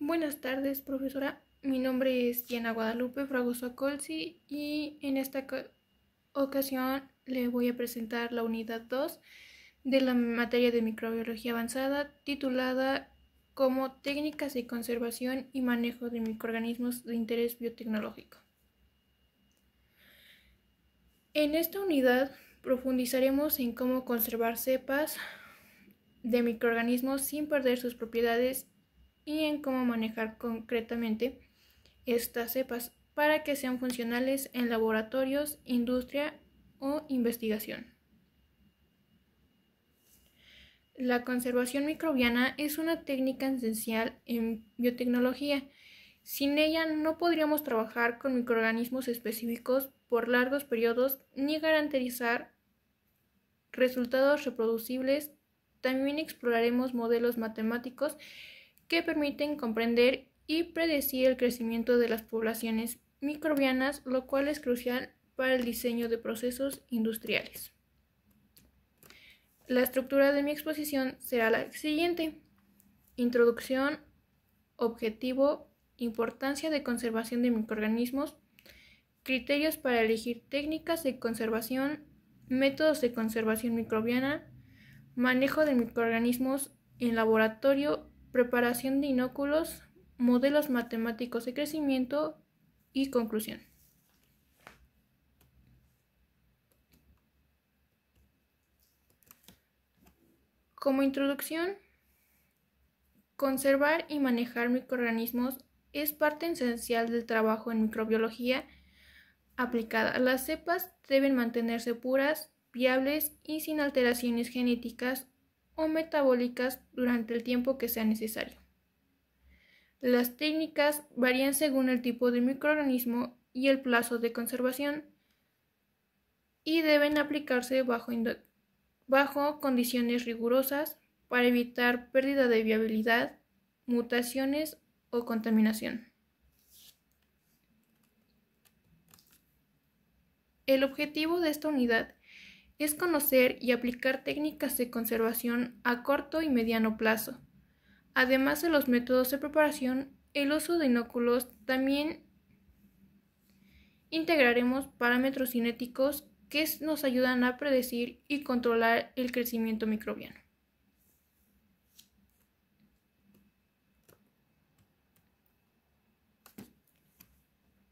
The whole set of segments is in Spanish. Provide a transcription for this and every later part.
Buenas tardes, profesora. Mi nombre es Diana Guadalupe Fragoso Acolsi y en esta ocasión le voy a presentar la unidad 2 de la materia de microbiología avanzada titulada como Técnicas de conservación y manejo de microorganismos de interés biotecnológico. En esta unidad profundizaremos en cómo conservar cepas de microorganismos sin perder sus propiedades y en cómo manejar concretamente estas cepas para que sean funcionales en laboratorios, industria o investigación. La conservación microbiana es una técnica esencial en biotecnología. Sin ella no podríamos trabajar con microorganismos específicos por largos periodos ni garantizar resultados reproducibles. También exploraremos modelos matemáticos que permiten comprender y predecir el crecimiento de las poblaciones microbianas, lo cual es crucial para el diseño de procesos industriales. La estructura de mi exposición será la siguiente: introducción, objetivo, importancia de conservación de microorganismos, criterios para elegir técnicas de conservación, métodos de conservación microbiana, manejo de microorganismos en laboratorio, preparación de inóculos, modelos matemáticos de crecimiento y conclusión. Como introducción, conservar y manejar microorganismos es parte esencial del trabajo en microbiología aplicada. Las cepas deben mantenerse puras, viables y sin alteraciones genéticas o metabólicas durante el tiempo que sea necesario. Las técnicas varían según el tipo de microorganismo y el plazo de conservación y deben aplicarse bajo condiciones rigurosas para evitar pérdida de viabilidad, mutaciones o contaminación. El objetivo de esta unidad es conocer y aplicar técnicas de conservación a corto y mediano plazo. Además de los métodos de preparación, el uso de inóculos, también integraremos parámetros cinéticos que nos ayudan a predecir y controlar el crecimiento microbiano.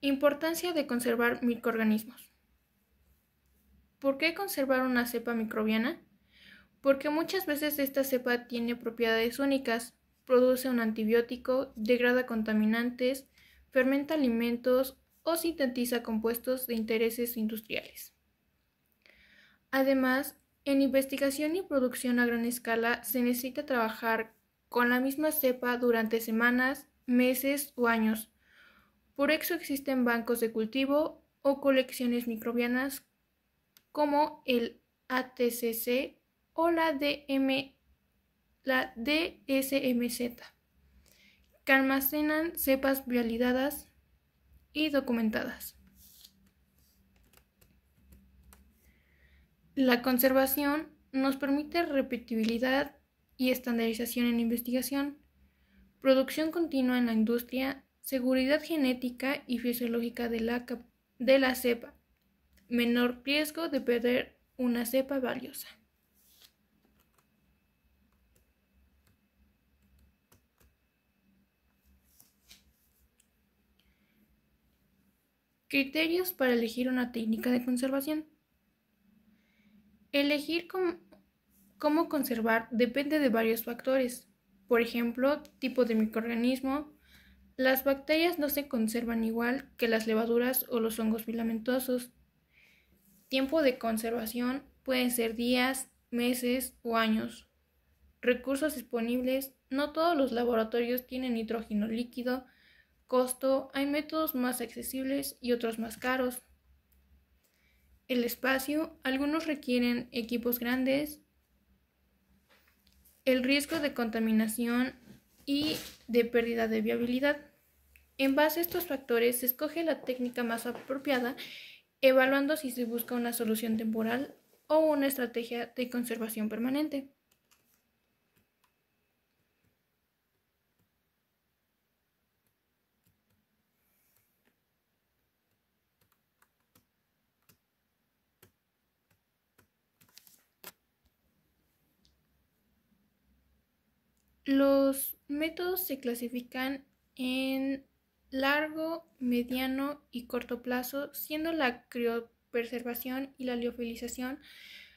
Importancia de conservar microorganismos. ¿Por qué conservar una cepa microbiana? Porque muchas veces esta cepa tiene propiedades únicas, produce un antibiótico, degrada contaminantes, fermenta alimentos o sintetiza compuestos de intereses industriales. Además, en investigación y producción a gran escala se necesita trabajar con la misma cepa durante semanas, meses o años. Por eso existen bancos de cultivo o colecciones microbianas como el ATCC o la DSMZ, que almacenan cepas validadas y documentadas. La conservación nos permite repetibilidad y estandarización en investigación, producción continua en la industria, seguridad genética y fisiológica de la cepa, menor riesgo de perder una cepa valiosa. Criterios para elegir una técnica de conservación. Elegir cómo conservar depende de varios factores. Por ejemplo, tipo de microorganismo. Las bacterias no se conservan igual que las levaduras o los hongos filamentosos. Tiempo de conservación pueden ser días, meses o años. Recursos disponibles. No todos los laboratorios tienen nitrógeno líquido. Costo. Hay métodos más accesibles y otros más caros. El espacio. Algunos requieren equipos grandes. El riesgo de contaminación y de pérdida de viabilidad. En base a estos factores se escoge la técnica más apropiada, evaluando si se busca una solución temporal o una estrategia de conservación permanente. Los métodos se clasifican en largo, mediano y corto plazo, siendo la criopreservación y la liofilización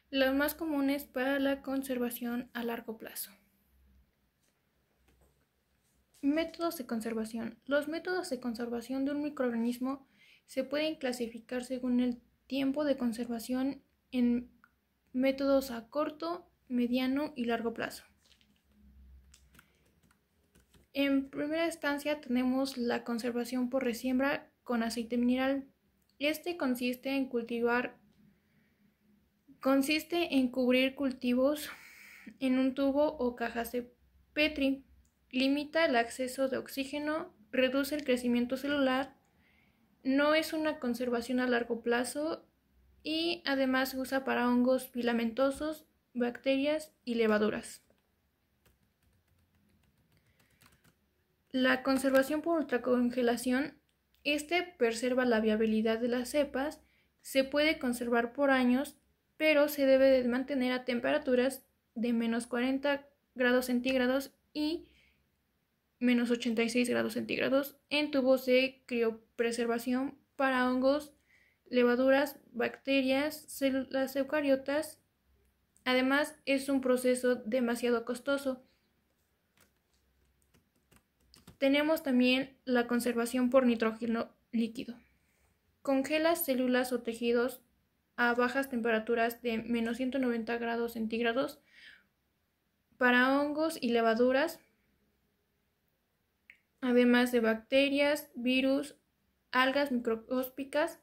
las más comunes para la conservación a largo plazo. Métodos de conservación. Los métodos de conservación de un microorganismo se pueden clasificar según el tiempo de conservación en métodos a corto, mediano y largo plazo. En primera instancia tenemos la conservación por resiembra con aceite mineral. Este consiste en cubrir cultivos en un tubo o cajas de Petri. Limita el acceso de oxígeno, reduce el crecimiento celular, no es una conservación a largo plazo y además se usa para hongos filamentosos, bacterias y levaduras. La conservación por ultracongelación. Preserva la viabilidad de las cepas, se puede conservar por años, pero se debe de mantener a temperaturas de menos 40 grados centígrados y menos 86 grados centígrados en tubos de criopreservación para hongos, levaduras, bacterias, células eucariotas. Además, es un proceso demasiado costoso. Tenemos también la conservación por nitrógeno líquido. Congela células o tejidos a bajas temperaturas de menos 190 grados centígrados para hongos y levaduras, además de bacterias, virus, algas microscópicas.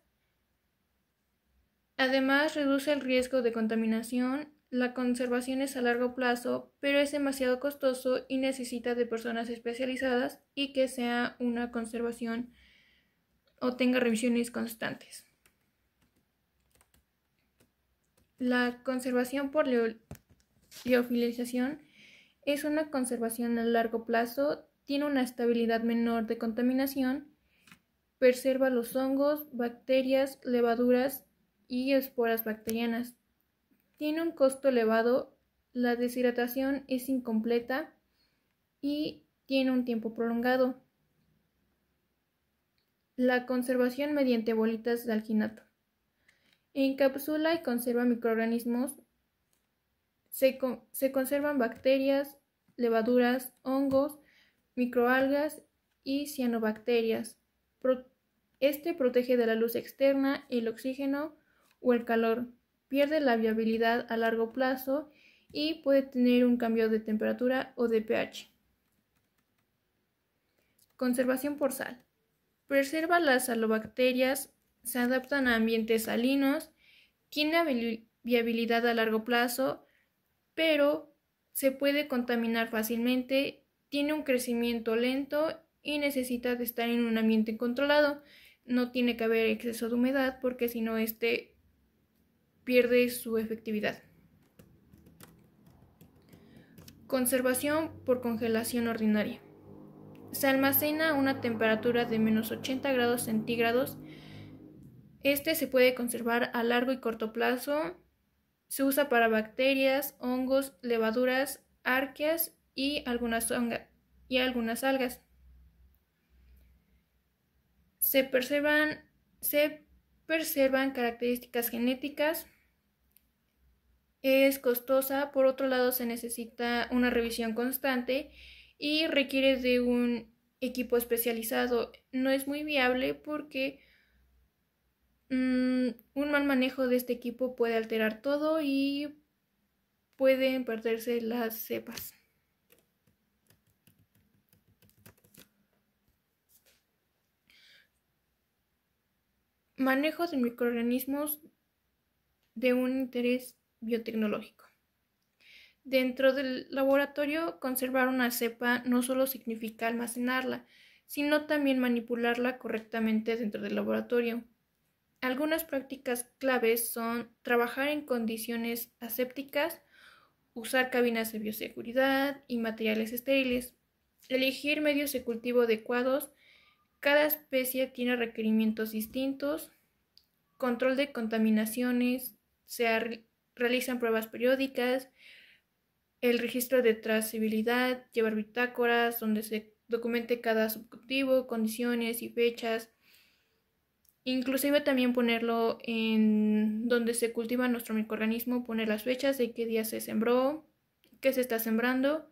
Además, reduce el riesgo de contaminación. La conservación es a largo plazo, pero es demasiado costoso y necesita de personas especializadas y que sea una conservación o tenga revisiones constantes. La conservación por liofilización es una conservación a largo plazo, tiene una estabilidad menor de contaminación, preserva los hongos, bacterias, levaduras y esporas bacterianas. Tiene un costo elevado, la deshidratación es incompleta y tiene un tiempo prolongado. La conservación mediante bolitas de alginato. Encapsula y conserva microorganismos. Se conservan bacterias, levaduras, hongos, microalgas y cianobacterias. Protege de la luz externa, el oxígeno o el calor. Pierde la viabilidad a largo plazo y puede tener un cambio de temperatura o de pH. Conservación por sal. Preserva las salobacterias, se adaptan a ambientes salinos, tiene viabilidad a largo plazo, pero se puede contaminar fácilmente, tiene un crecimiento lento y necesita de estar en un ambiente controlado. No tiene que haber exceso de humedad porque si no pierde su efectividad. Conservación por congelación ordinaria. Se almacena a una temperatura de menos 80 grados centígrados. Se puede conservar a largo y corto plazo. Se usa para bacterias, hongos, levaduras, arqueas y algunas algas. Se preservan características genéticas. Es costosa, por otro lado se necesita una revisión constante y requiere de un equipo especializado. No es muy viable porque un mal manejo de este equipo puede alterar todo y pueden perderse las cepas. Manejo de microorganismos de un interés biotecnológico. Dentro del laboratorio, conservar una cepa no solo significa almacenarla, sino también manipularla correctamente dentro del laboratorio. Algunas prácticas claves son trabajar en condiciones asépticas, usar cabinas de bioseguridad y materiales estériles, elegir medios de cultivo adecuados. Cada especie tiene requerimientos distintos, control de contaminaciones, se realizan pruebas periódicas, el registro de trazabilidad, llevar bitácoras donde se documente cada subcultivo, condiciones y fechas. Inclusive también ponerlo en donde se cultiva nuestro microorganismo, poner las fechas de qué día se sembró, qué se está sembrando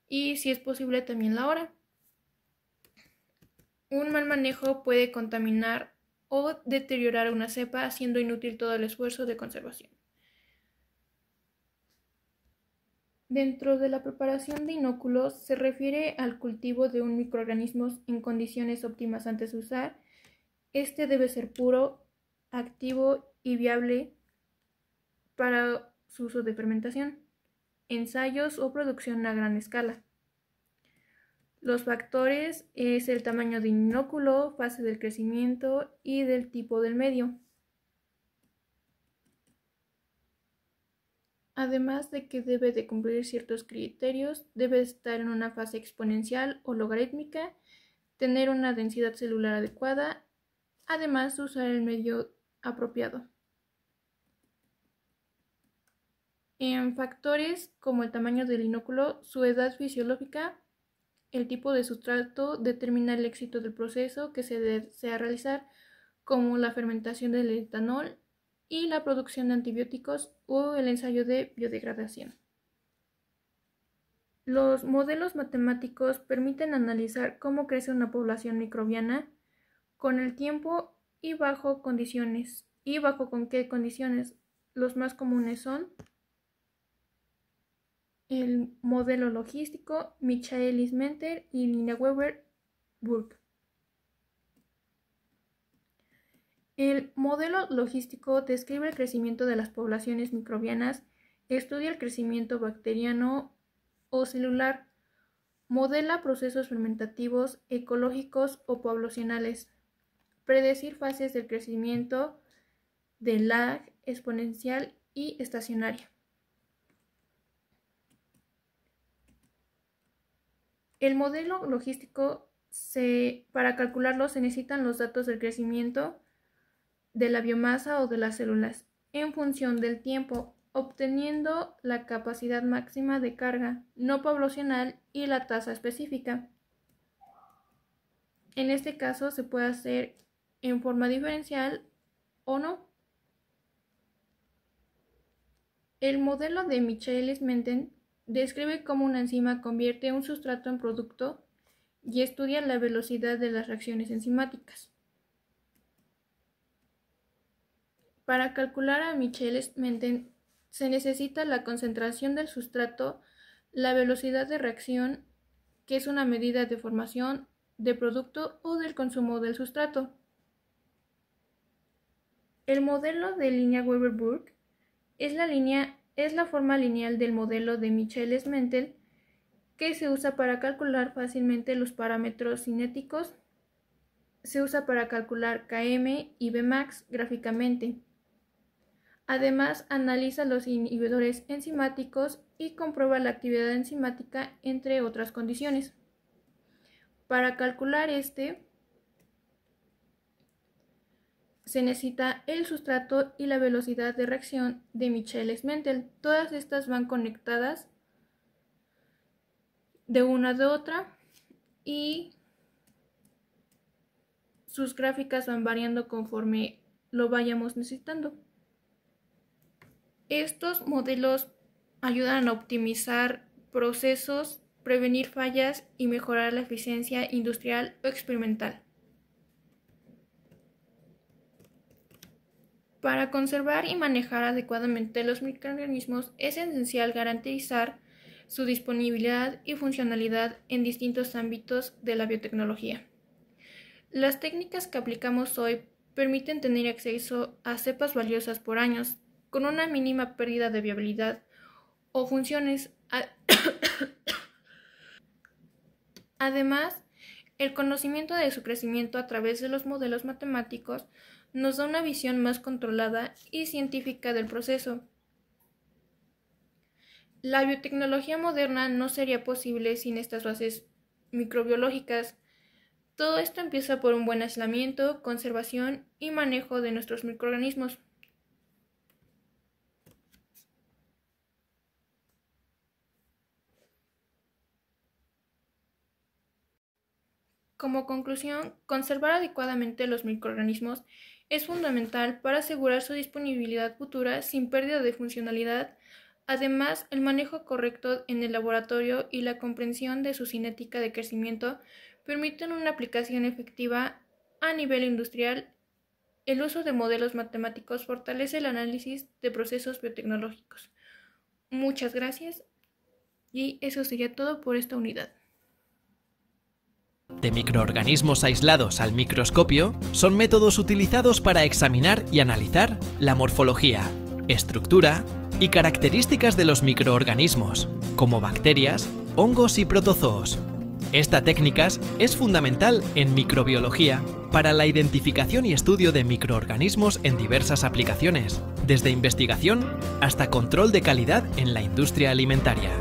y si es posible también la hora. Un mal manejo puede contaminar o deteriorar una cepa, haciendo inútil todo el esfuerzo de conservación. Dentro de la preparación de inóculos se refiere al cultivo de un microorganismo en condiciones óptimas antes de usar. Este debe ser puro, activo y viable para su uso de fermentación, ensayos o producción a gran escala. Los factores es el tamaño del inóculo, fase del crecimiento y del tipo del medio. Además de que debe de cumplir ciertos criterios, debe estar en una fase exponencial o logarítmica, tener una densidad celular adecuada, además de usar el medio apropiado. En factores como el tamaño del inóculo, su edad fisiológica, el tipo de sustrato determina el éxito del proceso que se desea realizar, como la fermentación del etanol y la producción de antibióticos o el ensayo de biodegradación. Los modelos matemáticos permiten analizar cómo crece una población microbiana con el tiempo y bajo con qué condiciones. Los más comunes son el modelo logístico, Michaelis-Menten y Lineweaver-Burke. El modelo logístico describe el crecimiento de las poblaciones microbianas, estudia el crecimiento bacteriano o celular, modela procesos fermentativos, ecológicos o poblacionales, predecir fases del crecimiento de lag, exponencial y estacionaria. El modelo logístico, para calcularlo se necesitan los datos del crecimiento de la biomasa o de las células en función del tiempo, obteniendo la capacidad máxima de carga no poblacional y la tasa específica. En este caso se puede hacer en forma diferencial o no. El modelo de Michaelis-Menten describe cómo una enzima convierte un sustrato en producto y estudia la velocidad de las reacciones enzimáticas. Para calcular a Michaelis-Menten se necesita la concentración del sustrato, la velocidad de reacción, que es una medida de formación de producto o del consumo del sustrato. El modelo de Lineweaver-Burke es la forma lineal del modelo de Michaelis-Menten que se usa para calcular fácilmente los parámetros cinéticos. Se usa para calcular Km y Vmax gráficamente. Además, analiza los inhibidores enzimáticos y comprueba la actividad enzimática, entre otras condiciones. Para calcular se necesita el sustrato y la velocidad de reacción de Michaelis-Menten. Todas estas van conectadas de una de otra y sus gráficas van variando conforme lo vayamos necesitando. Estos modelos ayudan a optimizar procesos, prevenir fallas y mejorar la eficiencia industrial o experimental. Para conservar y manejar adecuadamente los microorganismos es esencial garantizar su disponibilidad y funcionalidad en distintos ámbitos de la biotecnología. Las técnicas que aplicamos hoy permiten tener acceso a cepas valiosas por años, con una mínima pérdida de viabilidad o funciones. Además, el conocimiento de su crecimiento a través de los modelos matemáticos nos da una visión más controlada y científica del proceso. La biotecnología moderna no sería posible sin estas bases microbiológicas. Todo esto empieza por un buen aislamiento, conservación y manejo de nuestros microorganismos. Como conclusión, conservar adecuadamente los microorganismos es fundamental para asegurar su disponibilidad futura sin pérdida de funcionalidad. Además, el manejo correcto en el laboratorio y la comprensión de su cinética de crecimiento permiten una aplicación efectiva a nivel industrial. El uso de modelos matemáticos fortalece el análisis de procesos biotecnológicos. Muchas gracias y eso sería todo por esta unidad. De microorganismos aislados al microscopio son métodos utilizados para examinar y analizar la morfología, estructura y características de los microorganismos, como bacterias, hongos y protozoos. Esta técnica es fundamental en microbiología para la identificación y estudio de microorganismos en diversas aplicaciones, desde investigación hasta control de calidad en la industria alimentaria.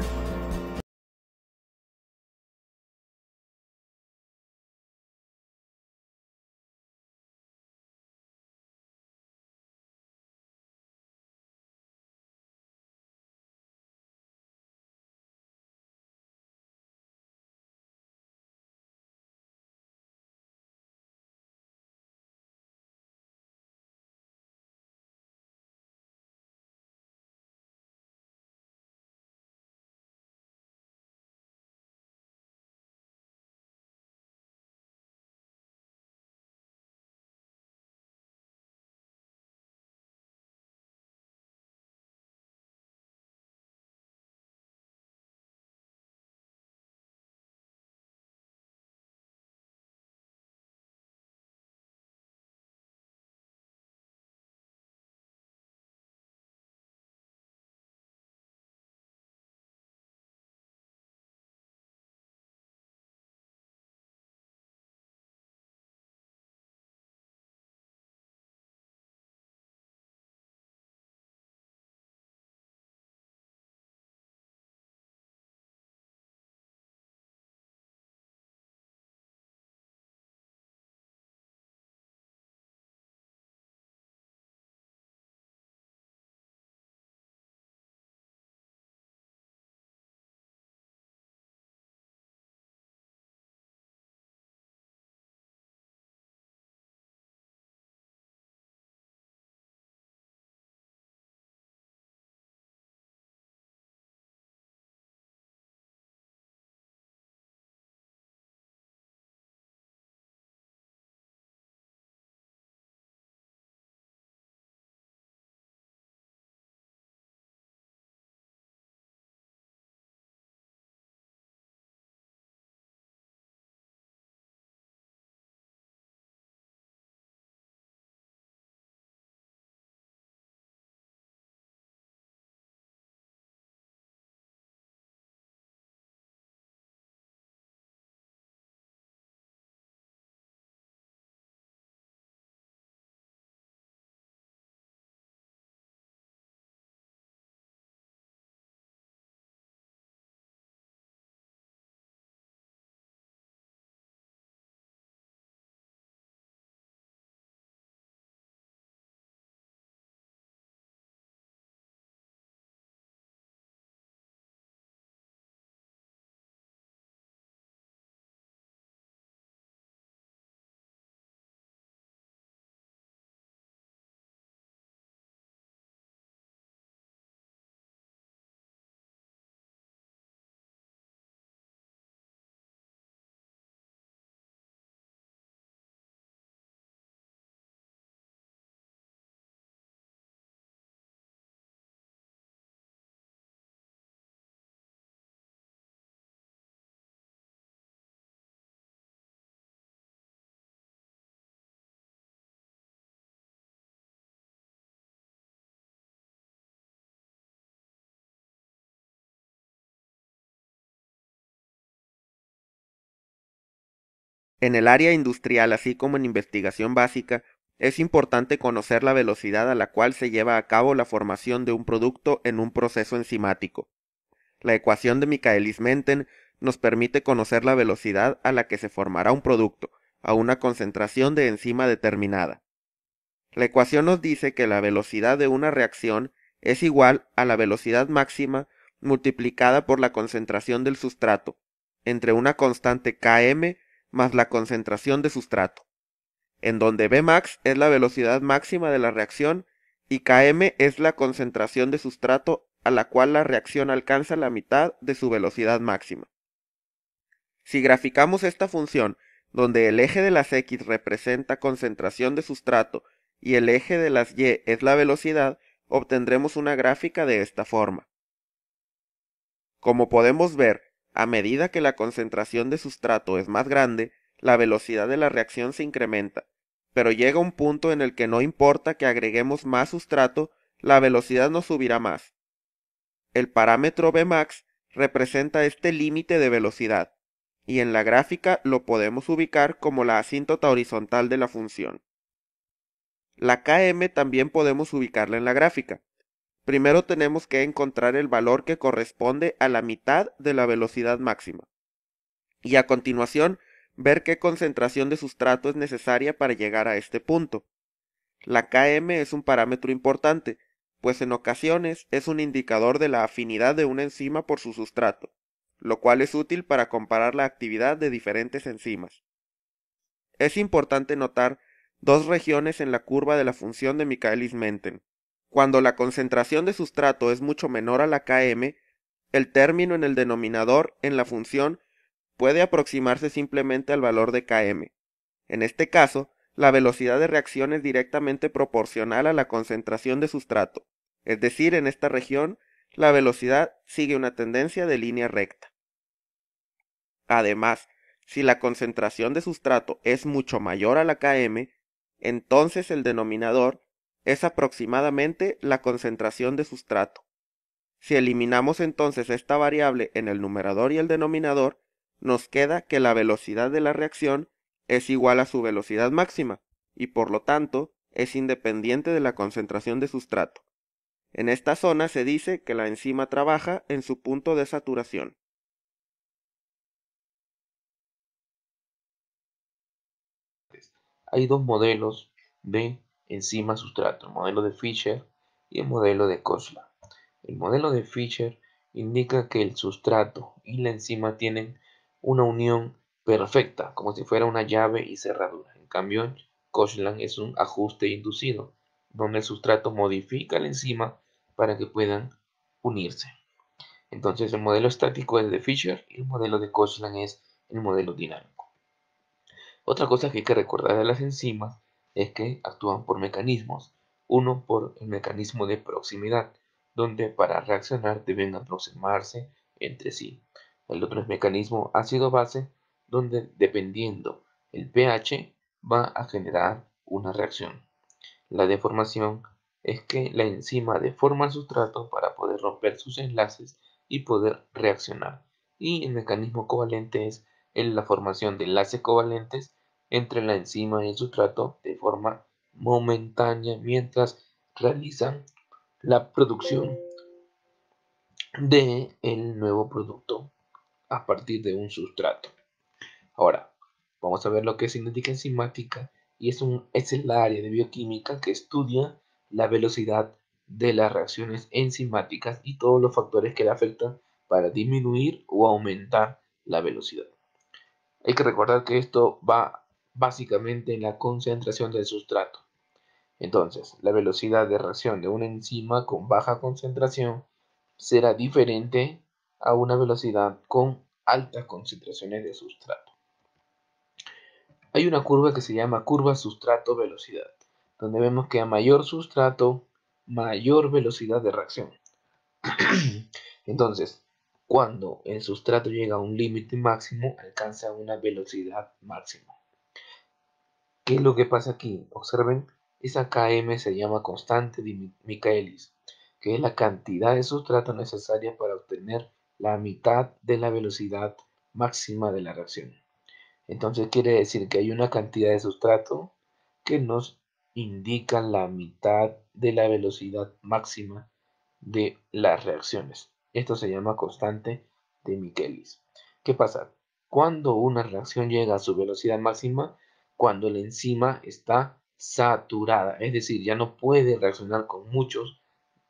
En el área industrial, así como en investigación básica, es importante conocer la velocidad a la cual se lleva a cabo la formación de un producto en un proceso enzimático. La ecuación de Michaelis-Menten nos permite conocer la velocidad a la que se formará un producto, a una concentración de enzima determinada. La ecuación nos dice que la velocidad de una reacción es igual a la velocidad máxima multiplicada por la concentración del sustrato, entre una constante Km más la concentración de sustrato, en donde Vmax es la velocidad máxima de la reacción y Km es la concentración de sustrato a la cual la reacción alcanza la mitad de su velocidad máxima. Si graficamos esta función, donde el eje de las X representa concentración de sustrato y el eje de las Y es la velocidad, obtendremos una gráfica de esta forma. Como podemos ver, a medida que la concentración de sustrato es más grande, la velocidad de la reacción se incrementa, pero llega un punto en el que no importa que agreguemos más sustrato, la velocidad no subirá más. El parámetro Vmax representa este límite de velocidad, y en la gráfica lo podemos ubicar como la asíntota horizontal de la función. La Km también podemos ubicarla en la gráfica. Primero tenemos que encontrar el valor que corresponde a la mitad de la velocidad máxima, y a continuación ver qué concentración de sustrato es necesaria para llegar a este punto. La Km es un parámetro importante, pues en ocasiones es un indicador de la afinidad de una enzima por su sustrato, lo cual es útil para comparar la actividad de diferentes enzimas. Es importante notar dos regiones en la curva de la función de Michaelis-Menten. Cuando la concentración de sustrato es mucho menor a la Km, el término en el denominador en la función puede aproximarse simplemente al valor de Km. En este caso, la velocidad de reacción es directamente proporcional a la concentración de sustrato, es decir, en esta región, la velocidad sigue una tendencia de línea recta. Además, si la concentración de sustrato es mucho mayor a la Km, entonces el denominador es aproximadamente la concentración de sustrato. Si eliminamos entonces esta variable en el numerador y el denominador, nos queda que la velocidad de la reacción es igual a su velocidad máxima, y por lo tanto es independiente de la concentración de sustrato. En esta zona se dice que la enzima trabaja en su punto de saturación. Hay dos modelos de enzima sustrato, el modelo de Fischer y el modelo de Kochler. El modelo de Fischer indica que el sustrato y la enzima tienen una unión perfecta, como si fuera una llave y cerradura. En cambio, Kochler es un ajuste inducido, donde el sustrato modifica la enzima para que puedan unirse. Entonces, el modelo estático es de Fischer y el modelo de Kochler es el modelo dinámico. Otra cosa que hay que recordar de las enzimas es que actúan por mecanismos. Uno por el mecanismo de proximidad, donde para reaccionar deben aproximarse entre sí. El otro es mecanismo ácido-base, donde dependiendo el pH va a generar una reacción. La deformación es que la enzima deforma el sustrato para poder romper sus enlaces y poder reaccionar. Y el mecanismo covalente es la formación de enlaces covalentes entre la enzima y el sustrato de forma momentánea mientras realizan la producción de el nuevo producto a partir de un sustrato. Ahora, vamos a ver lo que es cinética enzimática y es el área de bioquímica que estudia la velocidad de las reacciones enzimáticas y todos los factores que le afectan para disminuir o aumentar la velocidad. Hay que recordar que esto va básicamente en la concentración del sustrato. Entonces, la velocidad de reacción de una enzima con baja concentración será diferente a una velocidad con altas concentraciones de sustrato. Hay una curva que se llama curva sustrato-velocidad, donde vemos que a mayor sustrato, mayor velocidad de reacción. Entonces, cuando el sustrato llega a un límite máximo, alcanza una velocidad máxima. ¿Qué es lo que pasa aquí? Observen, esa Km se llama constante de Michaelis, que es la cantidad de sustrato necesaria para obtener la mitad de la velocidad máxima de la reacción. Entonces quiere decir que hay una cantidad de sustrato que nos indica la mitad de la velocidad máxima de las reacciones. Esto se llama constante de Michaelis. ¿Qué pasa? Cuando una reacción llega a su velocidad máxima, cuando la enzima está saturada, es decir, ya no puede reaccionar con muchos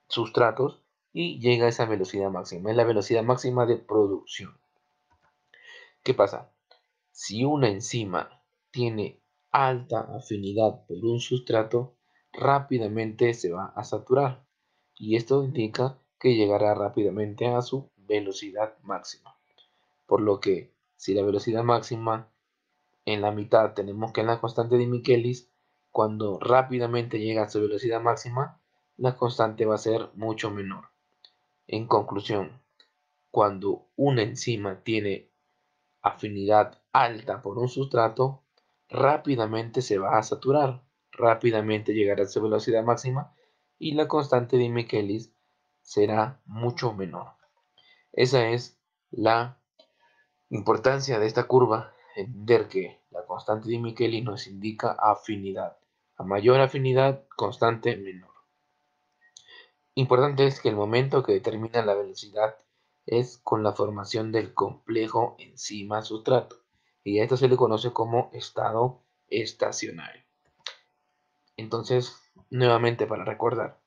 sustratos y llega a esa velocidad máxima. Es la velocidad máxima de producción. ¿Qué pasa? Si una enzima tiene alta afinidad por un sustrato, rápidamente se va a saturar y esto indica que llegará rápidamente a su velocidad máxima. Por lo que si la velocidad máxima en la mitad tenemos que en la constante de Michaelis, cuando rápidamente llega a su velocidad máxima, la constante va a ser mucho menor. En conclusión, cuando una enzima tiene afinidad alta por un sustrato, rápidamente se va a saturar, rápidamente llegará a su velocidad máxima y la constante de Michaelis será mucho menor. Esa es la importancia de esta curva, entender que la constante de Michaelis nos indica afinidad. A mayor afinidad, constante menor. Importante es que el momento que determina la velocidad es con la formación del complejo enzima-sustrato, y a esto se le conoce como estado estacionario. Entonces, nuevamente para recordar,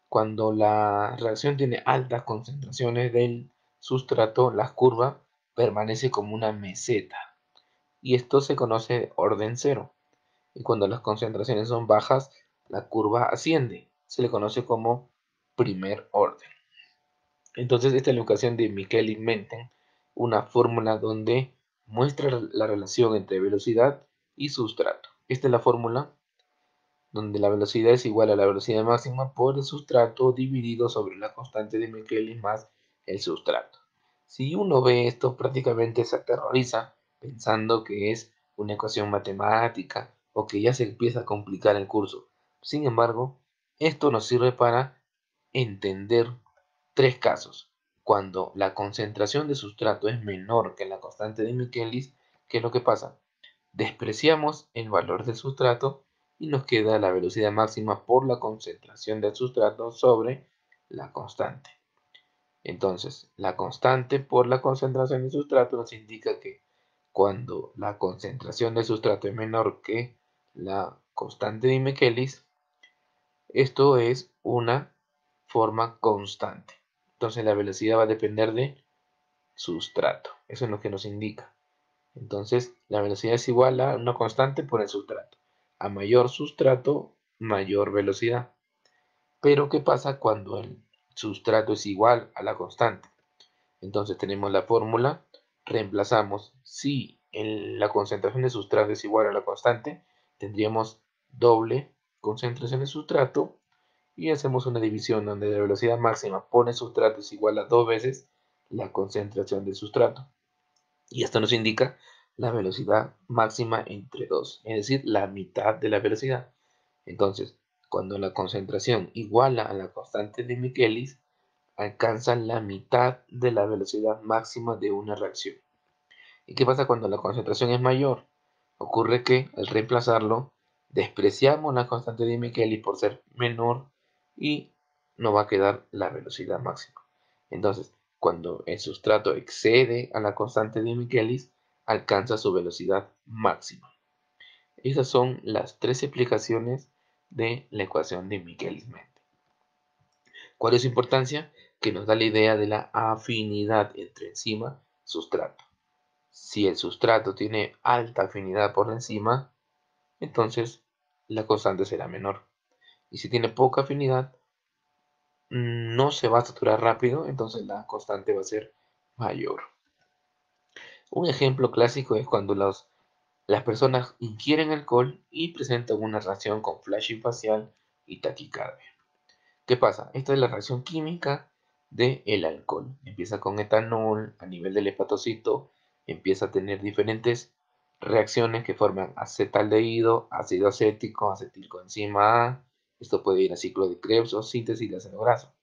cuando la reacción tiene altas concentraciones del sustrato, la curva permanece como una meseta, y esto se conoce de orden cero. Y cuando las concentraciones son bajas, la curva asciende, se le conoce como primer orden. Entonces, esta es la ecuación de Michaelis-Menten, una fórmula donde muestra la relación entre velocidad y sustrato. Esta es la fórmula donde la velocidad es igual a la velocidad máxima por el sustrato dividido sobre la constante de Michaelis más el sustrato. Si uno ve esto, prácticamente se aterroriza pensando que es una ecuación matemática o que ya se empieza a complicar el curso. Sin embargo, esto nos sirve para entender tres casos. Cuando la concentración de sustrato es menor que la constante de Michaelis, ¿qué es lo que pasa? Despreciamos el valor del sustrato y nos queda la velocidad máxima por la concentración del sustrato sobre la constante. Entonces, la constante por la concentración del sustrato nos indica que cuando la concentración del sustrato es menor que la constante de Michaelis, esto es una forma constante. Entonces, la velocidad va a depender de sustrato. Eso es lo que nos indica. Entonces, la velocidad es igual a una constante por el sustrato. A mayor sustrato, mayor velocidad. Pero, ¿qué pasa cuando el sustrato es igual a la constante? Entonces, tenemos la fórmula, reemplazamos. Si la concentración de sustrato es igual a la constante, tendríamos doble concentración de sustrato y hacemos una división donde la velocidad máxima por el sustrato es igual a 2 veces la concentración del sustrato. Y esto nos indica la velocidad máxima entre 2, es decir, la mitad de la velocidad. Entonces, cuando la concentración iguala a la constante de Michaelis, alcanza la mitad de la velocidad máxima de una reacción. ¿Y qué pasa cuando la concentración es mayor? Ocurre que al reemplazarlo, despreciamos la constante de Michaelis por ser menor y nos va a quedar la velocidad máxima. Entonces, cuando el sustrato excede a la constante de Michaelis, alcanza su velocidad máxima. Esas son las tres explicaciones de la ecuación de Michaelis-Menten. ¿Cuál es su importancia? Que nos da la idea de la afinidad entre enzima y sustrato. Si el sustrato tiene alta afinidad por la enzima, entonces la constante será menor. Y si tiene poca afinidad, no se va a saturar rápido, entonces la constante va a ser mayor. Un ejemplo clásico es cuando las personas ingieren alcohol y presentan una reacción con flashing facial y taquicardia. ¿Qué pasa? Esta es la reacción química del alcohol. Empieza con etanol a nivel del hepatocito, empieza a tener diferentes reacciones que forman acetaldehído, ácido acético, acetilcoenzima A. Esto puede ir a ciclo de Krebs o síntesis de ácido graso.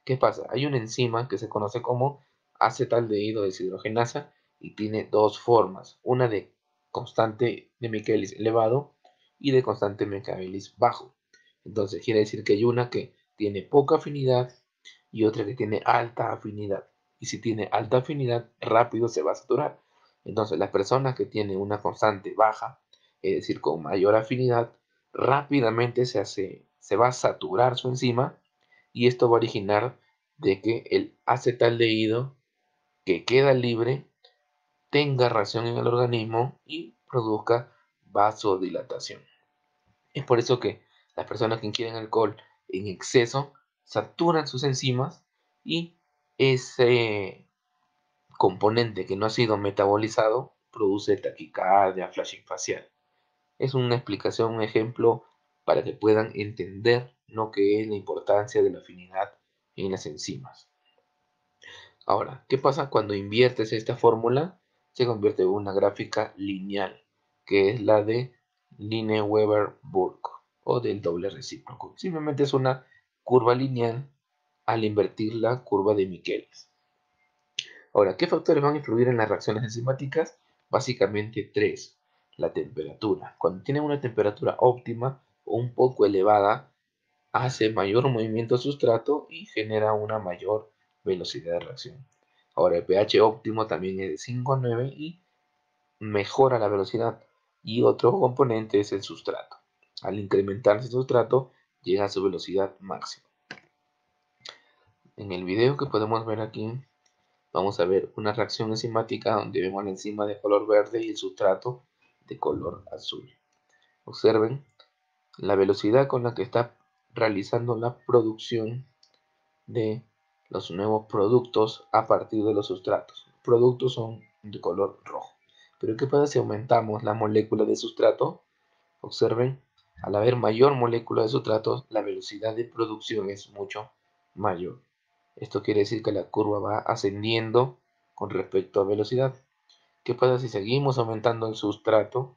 ¿Qué pasa? Hay una enzima que se conoce como acetaldehído deshidrogenasa y tiene dos formas, una de constante de Michaelis elevado y de constante de Michaelis bajo. Entonces quiere decir que hay una que tiene poca afinidad y otra que tiene alta afinidad. Y si tiene alta afinidad, rápido se va a saturar. Entonces las personas que tienen una constante baja, es decir, con mayor afinidad, rápidamente se va a saturar su enzima y esto va a originar de que el acetaldehído que queda libre tenga reacción en el organismo y produzca vasodilatación. Es por eso que las personas que ingieren alcohol en exceso saturan sus enzimas y ese componente que no ha sido metabolizado produce taquicardia, flashing facial. Es una explicación, un ejemplo para que puedan entender lo que es la importancia de la afinidad en las enzimas. Ahora, ¿qué pasa cuando inviertes esta fórmula? Se convierte en una gráfica lineal, que es la de Lineweaver-Burke o del doble recíproco. Simplemente es una curva lineal al invertir la curva de Michelis. Ahora, ¿qué factores van a influir en las reacciones enzimáticas? Básicamente tres. La temperatura. Cuando tienen una temperatura óptima o un poco elevada, hace mayor movimiento sustrato y genera una mayor velocidad de reacción. Ahora, el pH óptimo también es de 5 a 9 y mejora la velocidad. Y otro componente es el sustrato. Al incrementarse el sustrato, llega a su velocidad máxima. En el video que podemos ver aquí, vamos a ver una reacción enzimática donde vemos la enzima de color verde y el sustrato de color azul. Observen la velocidad con la que está realizando la producción de los nuevos productos a partir de los sustratos. Los productos son de color rojo. Pero ¿qué pasa si aumentamos la molécula de sustrato? Observen, al haber mayor molécula de sustrato, la velocidad de producción es mucho mayor. Esto quiere decir que la curva va ascendiendo con respecto a velocidad. ¿Qué pasa si seguimos aumentando el sustrato?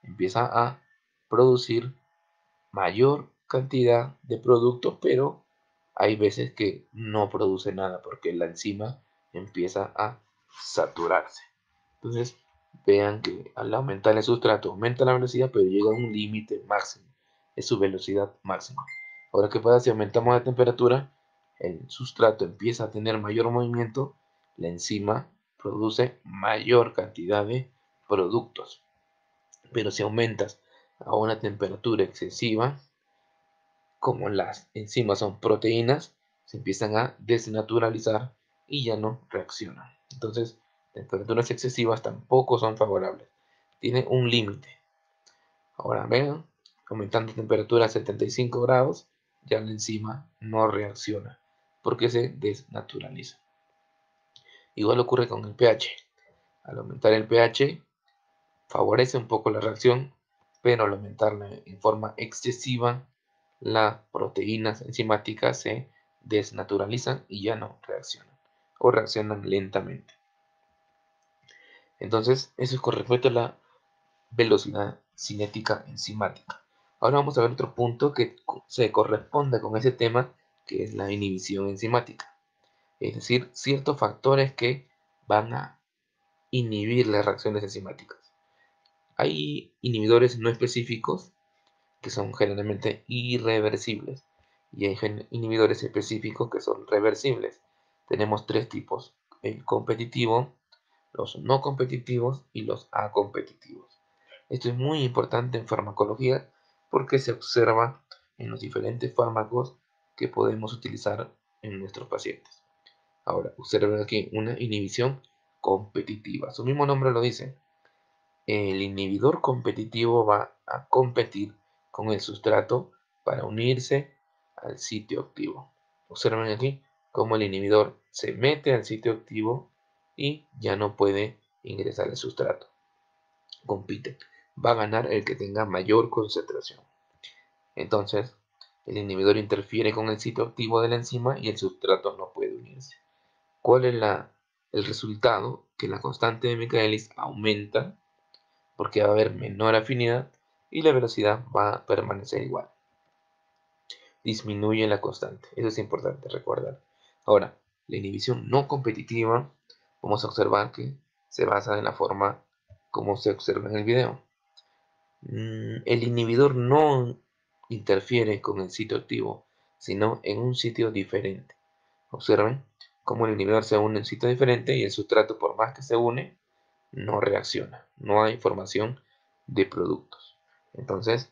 Empieza a producir mayor cantidad de productos, pero hay veces que no produce nada porque la enzima empieza a saturarse. Entonces, vean que al aumentar el sustrato aumenta la velocidad, pero llega a un límite máximo. Es su velocidad máxima. Ahora, ¿qué pasa si aumentamos la temperatura? El sustrato empieza a tener mayor movimiento, la enzima produce mayor cantidad de productos. Pero si aumentas a una temperatura excesiva, como las enzimas son proteínas, se empiezan a desnaturalizar y ya no reaccionan. Entonces, temperaturas excesivas tampoco son favorables. Tiene un límite. Ahora vean, aumentando temperatura a 75 grados, ya la enzima no reacciona porque se desnaturaliza. Igual ocurre con el pH. Al aumentar el pH, favorece un poco la reacción, pero al aumentarla en forma excesiva, las proteínas enzimáticas se desnaturalizan y ya no reaccionan o reaccionan lentamente. Entonces, eso es con respecto a la velocidad cinética enzimática. Ahora vamos a ver otro punto que se corresponde con ese tema, que es la inhibición enzimática. Es decir, ciertos factores que van a inhibir las reacciones enzimáticas. Hay inhibidores no específicos que son generalmente irreversibles y hay inhibidores específicos que son reversibles. Tenemos tres tipos: el competitivo, los no competitivos y los acompetitivos. Esto es muy importante en farmacología porque se observa en los diferentes fármacos que podemos utilizar en nuestros pacientes. Ahora, observen aquí una inhibición competitiva. Su mismo nombre lo dice. El inhibidor competitivo va a competir con el sustrato para unirse al sitio activo. Observen aquí cómo el inhibidor se mete al sitio activo y ya no puede ingresar al sustrato. Compite. Va a ganar el que tenga mayor concentración. Entonces, el inhibidor interfiere con el sitio activo de la enzima y el sustrato no puede unirse. ¿Cuál es el resultado? Que la constante de Michaelis aumenta porque va a haber menor afinidad y la velocidad va a permanecer igual. Disminuye la constante. Eso es importante recordar. Ahora, la inhibición no competitiva, vamos a observar que se basa en la forma como se observa en el video. El inhibidor no interfiere con el sitio activo, sino en un sitio diferente. Observen cómo el inhibidor se une en un sitio diferente y el sustrato, por más que se une, no reacciona. No hay formación de productos. Entonces,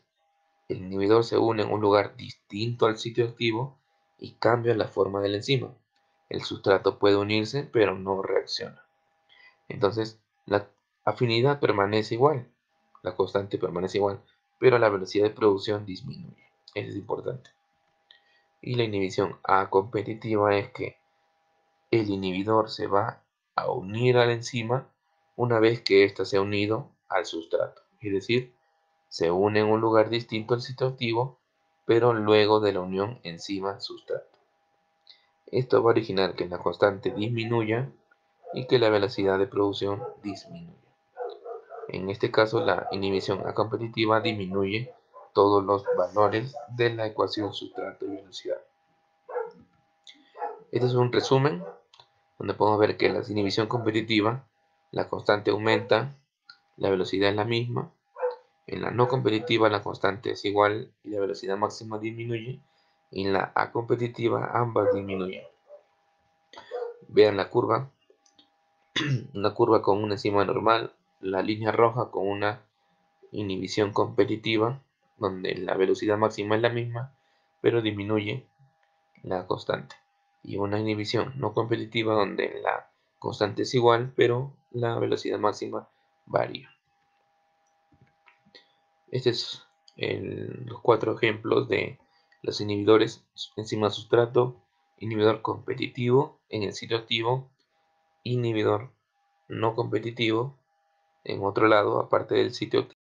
el inhibidor se une en un lugar distinto al sitio activo y cambia la forma de la enzima. El sustrato puede unirse, pero no reacciona. Entonces la afinidad permanece igual, la constante permanece igual, pero la velocidad de producción disminuye. Eso es importante. Y la inhibición A competitiva es que el inhibidor se va a unir a la enzima una vez que ésta se ha unido al sustrato. Es decir, se une en un lugar distinto al sitio activo, pero luego de la unión enzima-sustrato. Esto va a originar que la constante disminuya y que la velocidad de producción disminuya. En este caso, la inhibición A competitiva disminuye todos los valores de la ecuación sustrato y velocidad. Este es un resumen donde podemos ver que la inhibición competitiva, la constante aumenta, la velocidad es la misma. En la no competitiva la constante es igual y la velocidad máxima disminuye. Y en la A competitiva ambas disminuyen. Vean la curva, una curva con una enzima normal, la línea roja con una inhibición competitiva, donde la velocidad máxima es la misma, pero disminuye la constante. Y una inhibición no competitiva donde la constante es igual, pero la velocidad máxima varía. Estos son los 4 ejemplos de los inhibidores enzima sustrato, inhibidor competitivo en el sitio activo, inhibidor no competitivo en otro lado aparte del sitio activo.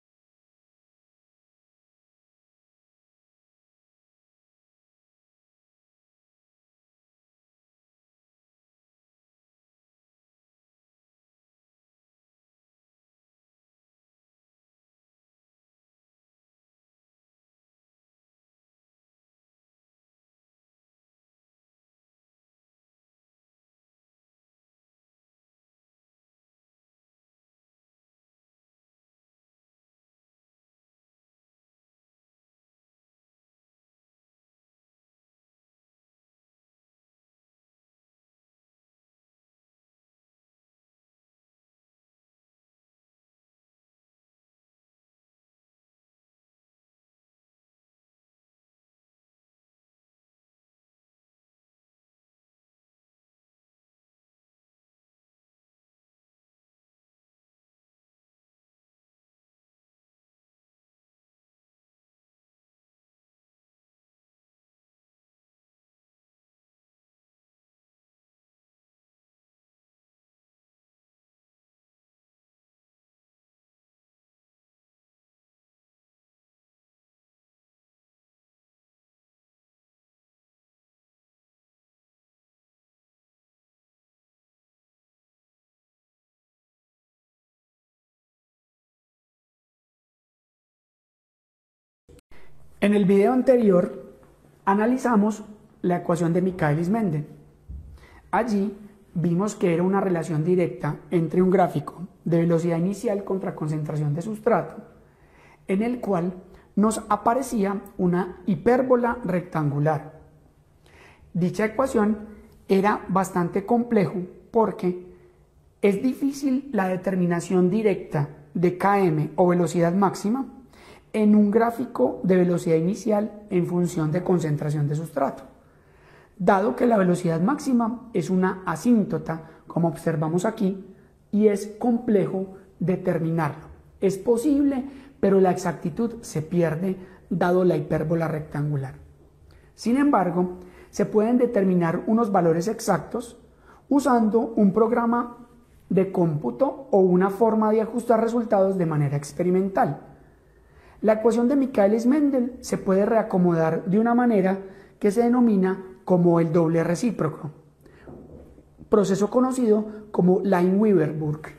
En el video anterior analizamos la ecuación de Michaelis-Menten. Allí vimos que era una relación directa entre un gráfico de velocidad inicial contra concentración de sustrato, en el cual nos aparecía una hipérbola rectangular. Dicha ecuación era bastante complejo porque es difícil la determinación directa de Km o velocidad máxima en un gráfico de velocidad inicial en función de concentración de sustrato, dado que la velocidad máxima es una asíntota, como observamos aquí, y es complejo determinarlo. Es posible, pero la exactitud se pierde dado la hipérbola rectangular. Sin embargo, se pueden determinar unos valores exactos usando un programa de cómputo o una forma de ajustar resultados de manera experimental. La ecuación de Michaelis-Menten se puede reacomodar de una manera que se denomina como el doble recíproco, proceso conocido como Lineweaver-Burk.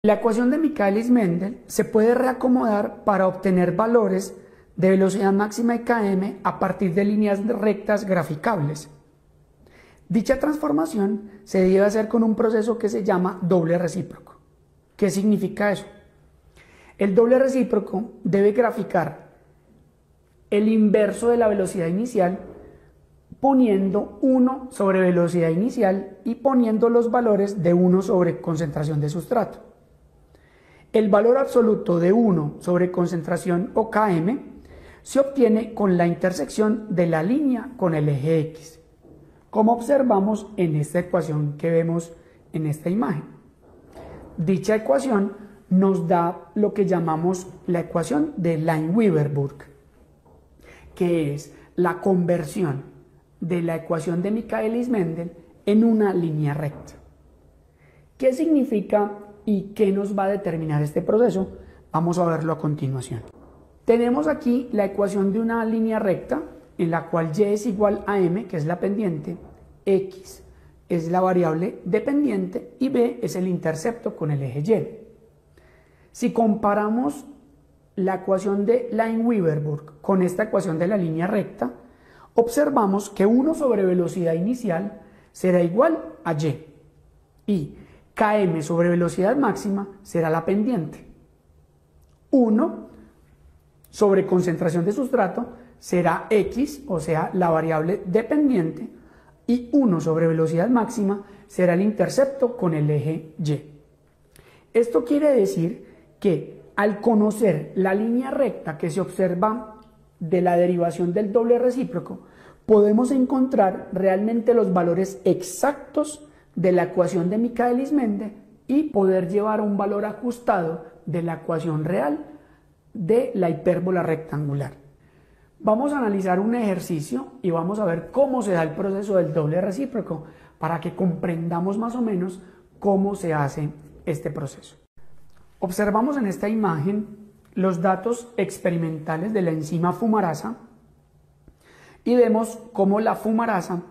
La ecuación de Michaelis-Menten se puede reacomodar para obtener valores de velocidad máxima y Km a partir de líneas rectas graficables. Dicha transformación se debe hacer con un proceso que se llama doble recíproco. ¿Qué significa eso? El doble recíproco debe graficar el inverso de la velocidad inicial poniendo 1 sobre velocidad inicial y poniendo los valores de 1 sobre concentración de sustrato. El valor absoluto de 1 sobre concentración o Km se obtiene con la intersección de la línea con el eje X, como observamos en esta ecuación que vemos en esta imagen. dicha ecuación nos da lo que llamamos la ecuación de Lineweaver-Burke, que es la conversión de la ecuación de Michaelis-Mendel en una línea recta. ¿Qué significa y qué nos va a determinar este proceso? Vamos a verlo a continuación. Tenemos aquí la ecuación de una línea recta en la cual y es igual a m, que es la pendiente, x es la variable dependiente y b es el intercepto con el eje y. Si comparamos la ecuación de Lineweaver-Burke con esta ecuación de la línea recta, observamos que 1 sobre velocidad inicial será igual a y km sobre velocidad máxima será la pendiente. 1 sobre concentración de sustrato será x, o sea, la variable dependiente, y 1 sobre velocidad máxima será el intercepto con el eje y. Esto quiere decir que al conocer la línea recta que se observa de la derivación del doble recíproco, podemos encontrar realmente los valores exactos de la ecuación de Michaelis-Mendel y poder llevar a un valor ajustado de la ecuación real de la hipérbola rectangular. Vamos a analizar un ejercicio y vamos a ver cómo se da el proceso del doble recíproco para que comprendamos más o menos cómo se hace este proceso. Observamos en esta imagen los datos experimentales de la enzima fumarasa y vemos cómo la fumarasa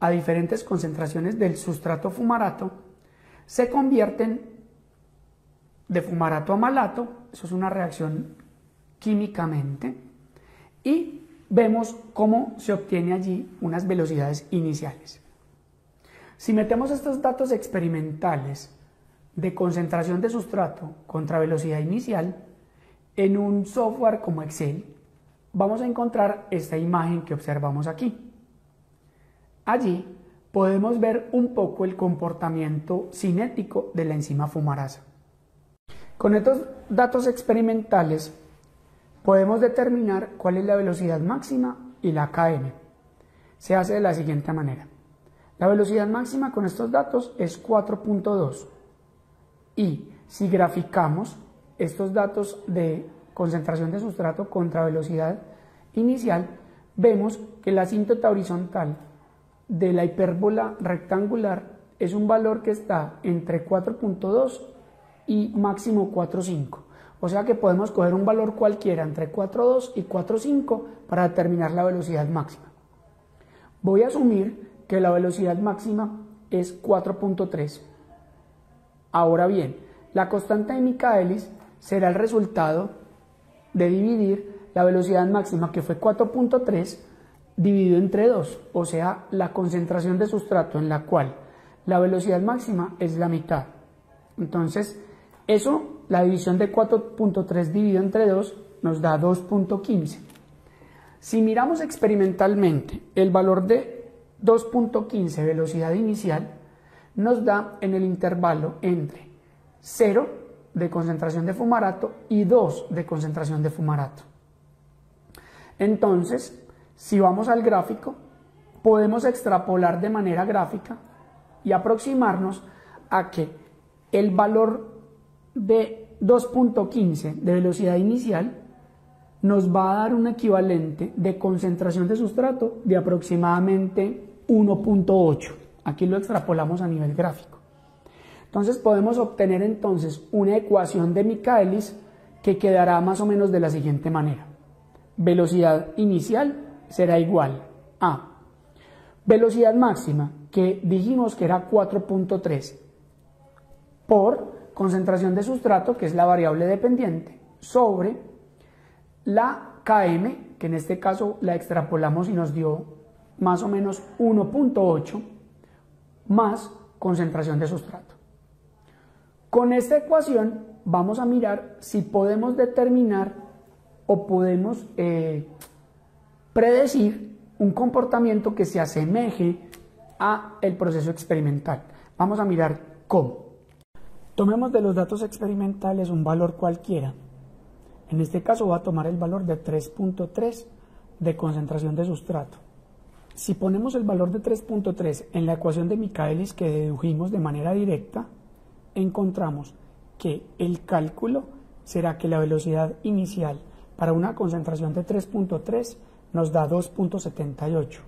a diferentes concentraciones del sustrato fumarato se convierten de fumarato a malato. Eso es una reacción químicamente, y vemos cómo se obtiene allí unas velocidades iniciales. Si metemos estos datos experimentales de concentración de sustrato contra velocidad inicial en un software como Excel, vamos a encontrar esta imagen que observamos aquí. Allí podemos ver un poco el comportamiento cinético de la enzima fumarasa. Con estos datos experimentales podemos determinar cuál es la velocidad máxima y la km. Se hace de la siguiente manera. La velocidad máxima con estos datos es 4.2 y si graficamos estos datos de concentración de sustrato contra velocidad inicial, vemos que la asíntota horizontal de la hipérbola rectangular es un valor que está entre 4.2 y máximo 4.5. O sea que podemos coger un valor cualquiera entre 4.2 y 4.5 para determinar la velocidad máxima. Voy a asumir que la velocidad máxima es 4.3. Ahora bien, la constante de Michaelis será el resultado de dividir la velocidad máxima, que fue 4.3, dividido entre 2, o sea, la concentración de sustrato en la cual la velocidad máxima es la mitad. Entonces, eso, la división de 4.3 dividido entre 2 nos da 2.15. Si miramos experimentalmente el valor de 2.15 velocidad inicial, nos da en el intervalo entre 0 de concentración de fumarato y 2 de concentración de fumarato. Entonces, si vamos al gráfico, podemos extrapolar de manera gráfica y aproximarnos a que el valor de 2.15 de velocidad inicial nos va a dar un equivalente de concentración de sustrato de aproximadamente 1.8. Aquí lo extrapolamos a nivel gráfico. Entonces podemos obtener entonces una ecuación de Michaelis que quedará más o menos de la siguiente manera. Velocidad inicial será igual a velocidad máxima, que dijimos que era 4.3, por concentración de sustrato, que es la variable dependiente, sobre la km, que en este caso la extrapolamos y nos dio más o menos 1.8, más concentración de sustrato. Con esta ecuación vamos a mirar si podemos determinar o podemos predecir un comportamiento que se asemeje a el proceso experimental. Vamos a mirar cómo. Tomemos de los datos experimentales un valor cualquiera. En este caso voy a tomar el valor de 3.3 de concentración de sustrato. Si ponemos el valor de 3.3 en la ecuación de Michaelis que dedujimos de manera directa, encontramos que el cálculo será que la velocidad inicial para una concentración de 3.3 nos da 2.78.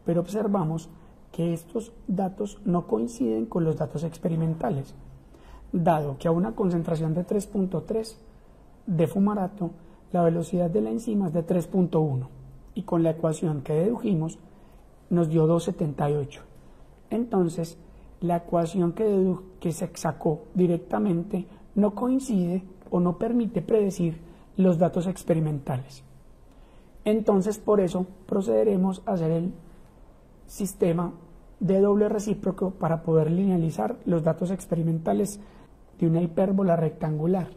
Pero observamos que estos datos no coinciden con los datos experimentales, dado que a una concentración de 3.3 de fumarato, la velocidad de la enzima es de 3.1 y con la ecuación que dedujimos nos dio 2.78. Entonces, la ecuación que se sacó directamente no coincide o no permite predecir los datos experimentales. Entonces, por eso procederemos a hacer el sistema de doble recíproco para poder linealizar los datos experimentales de una hipérbola rectangular.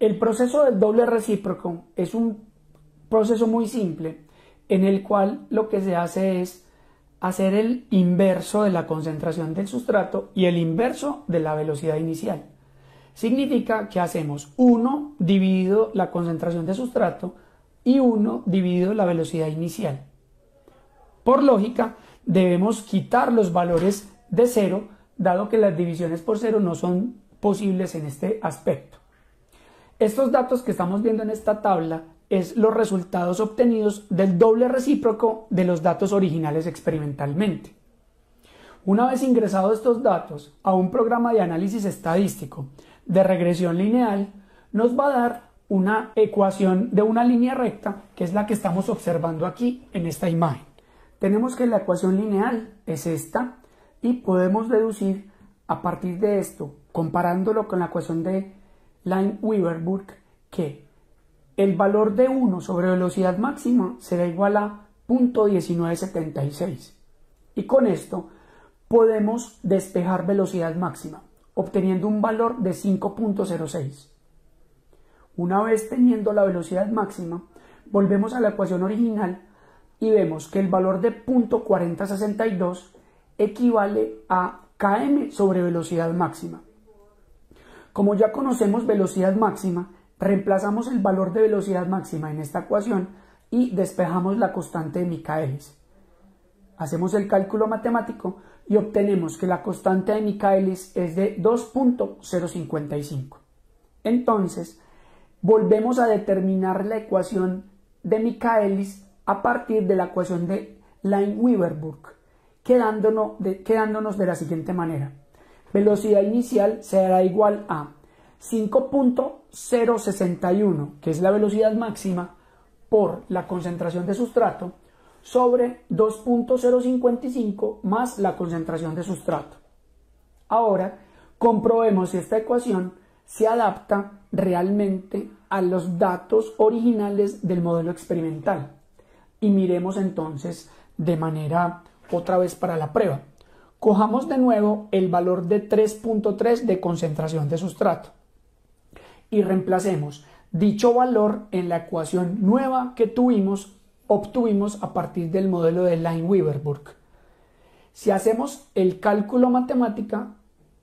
El proceso del doble recíproco es un proceso muy simple en el cual lo que se hace es hacer el inverso de la concentración del sustrato y el inverso de la velocidad inicial. Significa que hacemos 1 dividido la concentración de sustrato y 1 dividido la velocidad inicial. Por lógica, debemos quitar los valores de 0, dado que las divisiones por 0 no son posibles en este aspecto. Estos datos que estamos viendo en esta tabla es los resultados obtenidos del doble recíproco de los datos originales experimentalmente. Una vez ingresados estos datos a un programa de análisis estadístico de regresión lineal, nos va a dar una ecuación de una línea recta, que es la que estamos observando aquí en esta imagen. Tenemos que la ecuación lineal es esta y podemos deducir a partir de esto, comparándolo con la ecuación de Lineweaver-Burke, que el valor de 1 sobre velocidad máxima será igual a 0.1976. Y con esto podemos despejar velocidad máxima, obteniendo un valor de 5.06. Una vez teniendo la velocidad máxima, volvemos a la ecuación original y vemos que el valor de 0.4062 equivale a km sobre velocidad máxima. Como ya conocemos velocidad máxima, reemplazamos el valor de velocidad máxima en esta ecuación y despejamos la constante de Michaelis. Hacemos el cálculo matemático y obtenemos que la constante de Michaelis es de 2.055. Entonces, volvemos a determinar la ecuación de Michaelis a partir de la ecuación de Lineweaver-Burke, quedándonos de la siguiente manera. Velocidad inicial será igual a 5.061, que es la velocidad máxima, por la concentración de sustrato, sobre 2.055 más la concentración de sustrato. Ahora, comprobemos si esta ecuación se adapta realmente a los datos originales del modelo experimental. Y miremos entonces de manera otra vez para la prueba. Cojamos de nuevo el valor de 3.3 de concentración de sustrato y reemplacemos dicho valor en la ecuación nueva que obtuvimos a partir del modelo de Lineweaver-Burke. Si hacemos el cálculo matemático,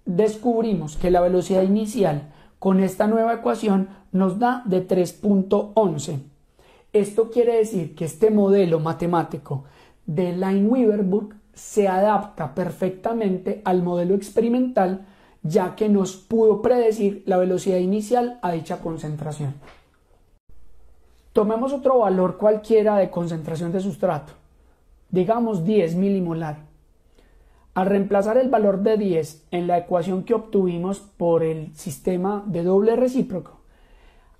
descubrimos que la velocidad inicial con esta nueva ecuación nos da de 3.11. Esto quiere decir que este modelo matemático de Lineweaver-Burke se adapta perfectamente al modelo experimental, ya que nos pudo predecir la velocidad inicial a dicha concentración. Tomemos otro valor cualquiera de concentración de sustrato, digamos 10 milimolar. Al reemplazar el valor de 10 en la ecuación que obtuvimos por el sistema de doble recíproco,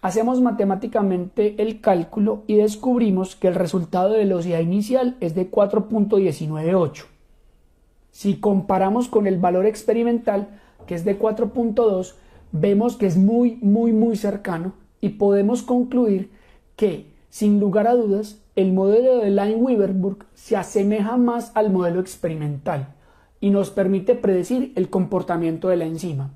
hacemos matemáticamente el cálculo y descubrimos que el resultado de velocidad inicial es de 4.198. Si comparamos con el valor experimental, que es de 4.2, vemos que es muy cercano y podemos concluir que, sin lugar a dudas, el modelo de Lineweaver-Burke se asemeja más al modelo experimental y nos permite predecir el comportamiento de la enzima,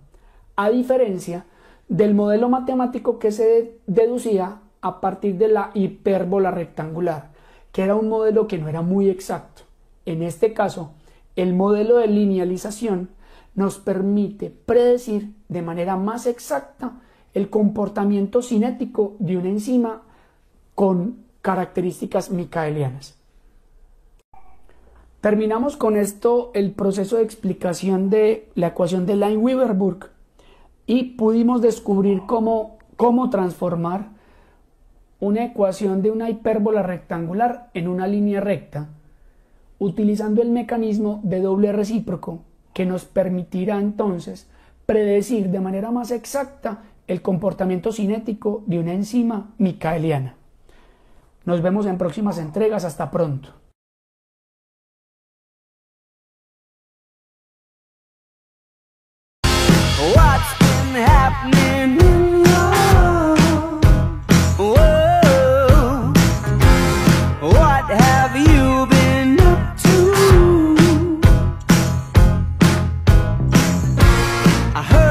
a diferencia del modelo matemático que se deducía a partir de la hipérbola rectangular, que era un modelo que no era muy exacto. En este caso, el modelo de linealización nos permite predecir de manera más exacta el comportamiento cinético de una enzima con características micaelianas. Terminamos con esto el proceso de explicación de la ecuación de Lineweaver-Burke y pudimos descubrir cómo transformar una ecuación de una hipérbola rectangular en una línea recta, utilizando el mecanismo de doble recíproco, que nos permitirá entonces predecir de manera más exacta el comportamiento cinético de una enzima micaeliana. Nos vemos en próximas entregas. Hasta pronto. What's been happening in your world? What have you been up to? I heard